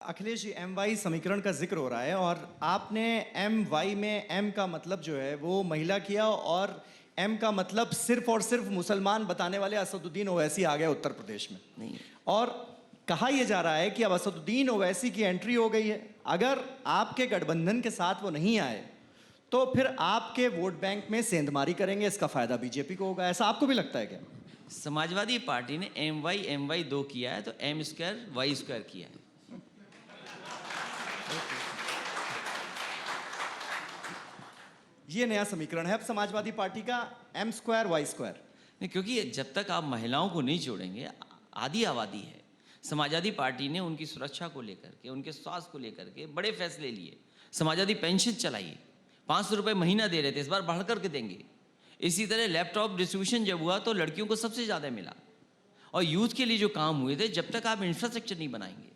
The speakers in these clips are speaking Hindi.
अखिलेश जी, एम वाई समीकरण का जिक्र हो रहा है और आपने एम वाई में एम का मतलब जो है वो महिला किया और एम का मतलब सिर्फ और सिर्फ मुसलमान बताने वाले असदुद्दीन ओवैसी आ गए उत्तर प्रदेश में। नहीं। और कहा यह जा रहा है कि अब असदुद्दीन ओवैसी की एंट्री हो गई है। अगर आपके गठबंधन के साथ वो नहीं आए तो फिर आपके वोट बैंक में सेंधमारी करेंगे, इसका फायदा बीजेपी को होगा। ऐसा आपको भी लगता है क्या? समाजवादी पार्टी ने एम वाई 2 किया है तो एम स्क्वायर वाई स्क्वायर किया है। ये नया समीकरण है अब समाजवादी पार्टी का, एम स्क्वायर वाई स्क्वायर। नहीं, क्योंकि जब तक आप महिलाओं को नहीं जोड़ेंगे, आधी आबादी है। समाजवादी पार्टी ने उनकी सुरक्षा को लेकर के, उनके स्वास्थ्य को लेकर के बड़े फैसले लिए। समाजवादी पेंशन चलाई, 500 रुपये महीना दे रहे थे, इस बार बढ़ करके देंगे। इसी तरह लैपटॉप डिस्ट्रीब्यूशन जब हुआ तो लड़कियों को सबसे ज़्यादा मिला। और यूथ के लिए जो काम हुए थे, जब तक आप इंफ्रास्ट्रक्चर नहीं बनाएंगे,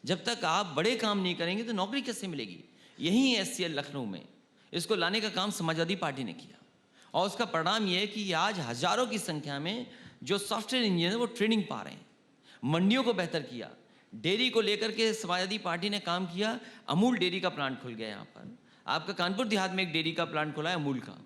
जब तक आप बड़े काम नहीं करेंगे तो नौकरी कैसे मिलेगी? यही SCL लखनऊ में इसको लाने का काम समाजवादी पार्टी ने किया और उसका परिणाम ये है कि आज हजारों की संख्या में जो सॉफ्टवेयर इंजीनियर हैं वो ट्रेनिंग पा रहे हैं। मंडियों को बेहतर किया, डेयरी को लेकर के समाजवादी पार्टी ने काम किया। अमूल डेयरी का प्लांट खुल गया यहाँ पर, आपका कानपुर देहात में एक डेयरी का प्लांट खुला है अमूल का।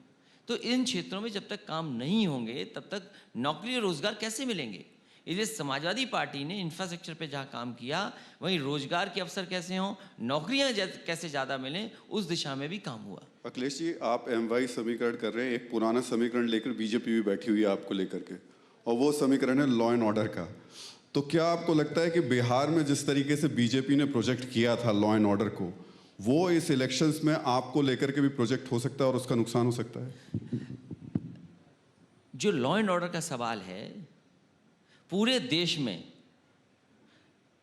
तो इन क्षेत्रों में जब तक काम नहीं होंगे तब तक नौकरी और रोजगार कैसे मिलेंगे? इसलिए समाजवादी पार्टी ने इंफ्रास्ट्रक्चर पे जहाँ काम किया, वहीं रोजगार के अवसर कैसे हों, नौकरियाँ कैसे ज़्यादा मिलें, उस दिशा में भी काम हुआ। अखिलेश जी, आप MY समीकरण कर रहे हैं, एक पुराना समीकरण लेकर बीजेपी भी बैठी हुई है आपको लेकर के, और वो समीकरण है लॉ एंड ऑर्डर का। तो क्या आपको लगता है कि बिहार में जिस तरीके से बीजेपी ने प्रोजेक्ट किया था लॉ एंड ऑर्डर को, वो इस इलेक्शंस में आपको लेकर के भी प्रोजेक्ट हो सकता है और उसका नुकसान हो सकता है? जो लॉ एंड ऑर्डर का सवाल है, पूरे देश में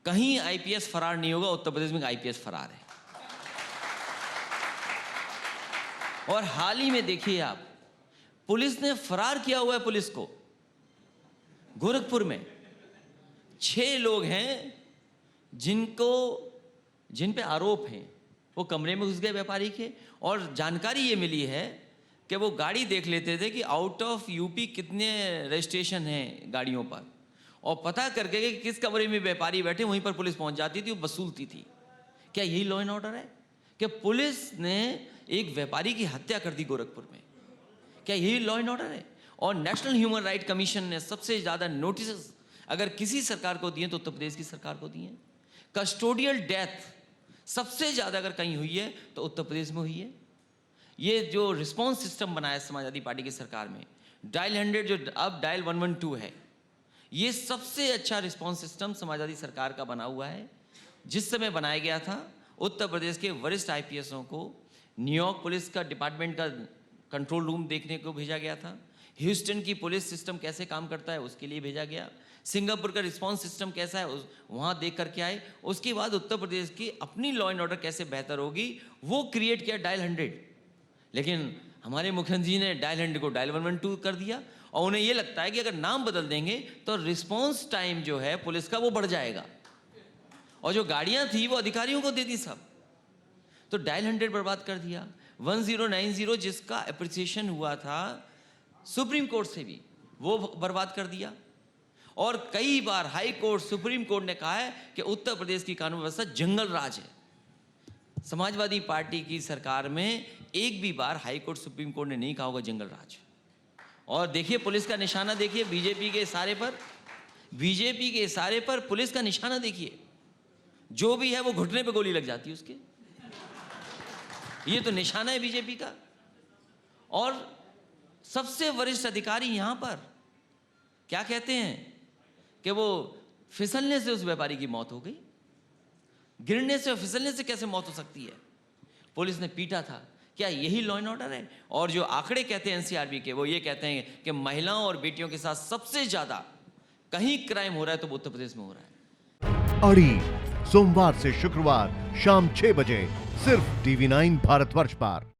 कहीं IPS फरार नहीं होगा, उत्तर प्रदेश में IPS फरार है। और हाल ही में देखिए आप, पुलिस ने फरार किया हुआ है पुलिस को। गोरखपुर में 6 लोग हैं जिन पे आरोप हैं, वो कमरे में घुस गए व्यापारी के, और जानकारी ये मिली है कि वो गाड़ी देख लेते थे कि आउट ऑफ यूपी कितने रजिस्ट्रेशन हैं गाड़ियों पर, और पता करके कि किस कमरे में व्यापारी बैठे वहीं पर पुलिस पहुंच जाती थी, वो वसूलती थी। क्या यही लॉ एंड ऑर्डर है कि पुलिस ने एक व्यापारी की हत्या कर दी गोरखपुर में? क्या यही लॉ एंड ऑर्डर है? और नेशनल ह्यूमन राइट कमीशन ने सबसे ज़्यादा नोटिस अगर किसी सरकार को दिए तो उत्तर प्रदेश की सरकार को दिए। कस्टोडियल डेथ सबसे ज़्यादा अगर कहीं हुई है तो उत्तर प्रदेश में हुई है। ये जो रिस्पॉन्स सिस्टम बनाया समाजवादी पार्टी की सरकार में, डायल 100 जो अब डायल 112 है, ये सबसे अच्छा रिस्पॉन्स सिस्टम समाजवादी सरकार का बना हुआ है। जिस समय बनाया गया था, उत्तर प्रदेश के वरिष्ठ IPSओं को न्यूयॉर्क पुलिस का डिपार्टमेंट का कंट्रोल रूम देखने को भेजा गया था। ह्यूस्टन की पुलिस सिस्टम कैसे काम करता है उसके लिए भेजा गया। सिंगापुर का रिस्पॉन्स सिस्टम कैसा है वहाँ देख करके आए। उसके बाद उत्तर प्रदेश की अपनी लॉ एंड ऑर्डर कैसे बेहतर होगी वो क्रिएट किया डायल 100। लेकिन हमारे मुख्यमंत्री जी ने डायल 100 को डायल 112 कर दिया, और उन्हें ये लगता है कि अगर नाम बदल देंगे तो रिस्पॉन्स टाइम जो है पुलिस का वो बढ़ जाएगा, और जो गाड़ियाँ थी वो अधिकारियों को दे दी सब। तो डायल 100 बर्बाद कर दिया। 1090 जिसका अप्रिसिएशन हुआ था सुप्रीम कोर्ट से भी, वो बर्बाद कर दिया। और कई बार हाई कोर्ट, सुप्रीम कोर्ट ने कहा है कि उत्तर प्रदेश की कानून व्यवस्था जंगल राज है। समाजवादी पार्टी की सरकार में एक भी बार हाई कोर्ट, सुप्रीम कोर्ट ने नहीं कहा होगा जंगल राज। और देखिए पुलिस का निशाना देखिए, बीजेपी के इशारे पर पुलिस का निशाना देखिए, जो भी है वो घुटने पे गोली लग जाती है उसके। ये तो निशाना है बीजेपी का। और सबसे वरिष्ठ अधिकारी यहां पर क्या कहते हैं कि वो फिसलने से उस व्यापारी की मौत हो गई। गिरने से और फिसलने से कैसे मौत हो सकती है? पुलिस ने पीटा था। क्या यही लॉ एंड ऑर्डर है? और जो आंकड़े कहते हैं NCRB के, वो ये कहते हैं कि महिलाओं और बेटियों के साथ सबसे ज्यादा कहीं क्राइम हो रहा है तो उत्तर प्रदेश में हो रहा है। अड़ी सोमवार से शुक्रवार शाम 6 बजे सिर्फ TV9 भारतवर्ष पर।